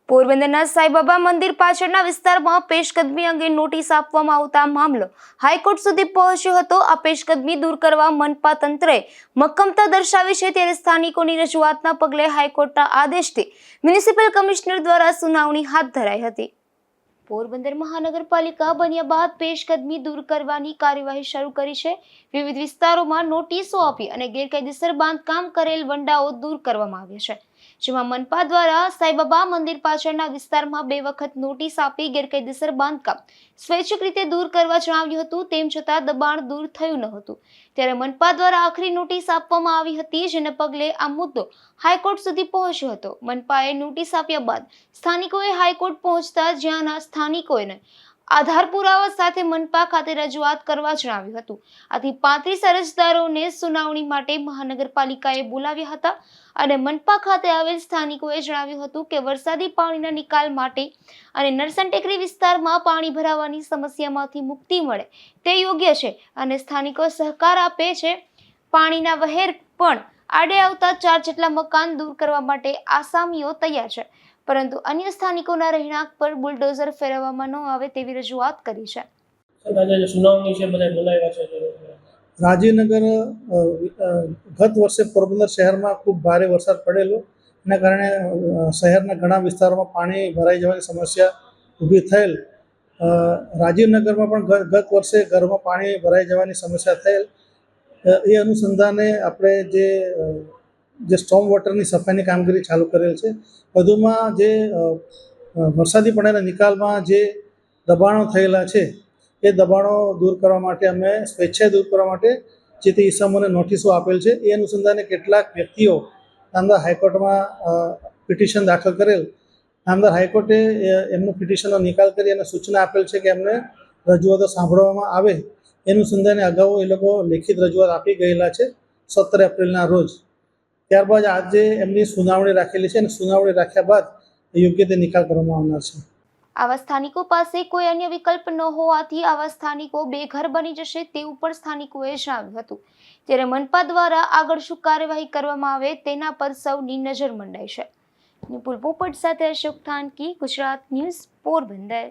પોરબંદરના સાંઈબાબા મંદિર પાછળના વિસ્તારમાં પેશકદમી અંગે નોટિસ આપવામાં આવતા મામલો હાઈકોર્ટ સુધી પહોંચ્યો હતો। આ પેશકદમી દૂર કરવા મનપા તંત્રએ મક્કમતા દર્શાવી છે, ત્યારે સ્થાનિકોની રજૂઆતના પગલે હાઈકોર્ટના આદેશથી મ્યુનિસિપલ કમિશનર દ્વારા સુનાવણી હાથ ધરાઈ હતી। પોરબંદર મહાનગરપાલિકા બન્યા બાદ પેશકદમી દૂર કરવાની કાર્યવાહી શરૂ કરી છે। વિવિધ વિસ્તારોમાં નોટિસો આપી અને ગેરકાયદેસર બાંધકામ કરેલ વંડાઓ દૂર કરવામાં આવ્યા છે, જેમાં મનપા દ્વારા સાંઈબાબા મંદિર પાછળના વિસ્તારમાં 2 વખત નોટિસ આપી ગેરકાયદેસર બાંધકામ સ્વૈચ્છિક રીતે દૂર કરવા જણાવ્યું હતું। તેમ છતાં દબાણ દૂર થયું ન હતું, ત્યારે મનપા દ્વારા આખરી નોટિસ આપવામાં આવી હતી, જેને પગલે આ મુદ્દો હાઈકોર્ટ સુધી પહોંચ્યો હતો। મનપાએ નોટિસ આપ્યા બાદ સ્થાનિકોએ હાઈકોર્ટ પહોંચતા જ્યાંના સ્થાનિકોને આધાર પુરાવા સાથે મનપા ખાતે રજૂઆત કરવા જણાવ્યું હતું। આથી 35 અરજદારોને સુનાવણી માટે મહાનગરપાલિકાએ બોલાવ્યા હતા અને મનપા ખાતે આવેલ સ્થાનિકોએ જણાવ્યું હતું કે વરસાદી પાણીના નિકાલ માટે અને નરસણ ટેકરી વિસ્તારમાં પાણી ભરાવાની સમસ્યામાંથી મુક્તિ મળે તે યોગ્ય છે અને સ્થાનિકો સહકાર આપે છે। પાણીના વહેર પણ આડે આવતા 4 જેટલા મકાન દૂર કરવા માટે આસામીઓ તૈયાર છે, પરંતુ અન્ય સ્થાનિકોના રહેણાંક પર બુલડોઝર ફેરવવામાં ન આવે તેવી રજૂઆત કરી છે। રાજીવનગર ગત વર્ષે પોરબંદર શહેરમાં ખૂબ ભારે વરસાદ પડેલો, એના કારણે શહેરના ઘણા વિસ્તારોમાં પાણી ભરાઈ જવાની સમસ્યા ઊભી થયેલ। રાજીવનગરમાં પણ ગત વર્ષે ઘરમાં પાણી ભરાઈ જવાની સમસ્યા થયેલ। એ અનુસંધાને આપણે જે સ્ટોમ વોટરની સફાઈની કામગીરી ચાલુ કરેલ છે। વધુમાં જે વરસાદી પાણીના નિકાલમાં જે દબાણો થયેલા છે એ દબાણો દૂર કરવા માટે અમે સ્વેચ્છાએ દૂર કરવા માટે જે તે ઇસમોને નોટિસો આપેલ છે। એ અનુસંધાને કેટલાક વ્યક્તિઓ નામદાર હાઈકોર્ટમાં પિટિશન દાખલ કરેલ। નામદાર હાઈકોર્ટે એમનું પિટિશનનો નિકાલ કરી અને સૂચના આપેલ છે કે એમને રજૂઆતો સાંભળવામાં આવે। એ અનુસંધાને અગાઉ એ લોકો લેખિત રજૂઆત આપી ગયેલા છે 17 એપ્રિલના રોજ। ત્યારબાદ આજે એમની સુનાવણી રાખેલી છે અને સુનાવણી રાખ્યા બાદ યોગ્ય તે નિકાલ કરવામાં આવનાર છે। આવા સ્થાનિકો પાસે કોઈ અન્ય વિકલ્પ ન હોવાથી આવા સ્થાનિકો બેઘર બની જશે તેવું પણ સ્થાનિકોએ જણાવ્યું હતું, ત્યારે મનપા દ્વારા આગળ શું કાર્યવાહી કરવામાં આવે તેના પર સૌની નજર મંડાઈ છે। નિપુલ પોપટ સાથે અશોક થાનકી, ગુજરાત ન્યૂઝ, પોરબંદર।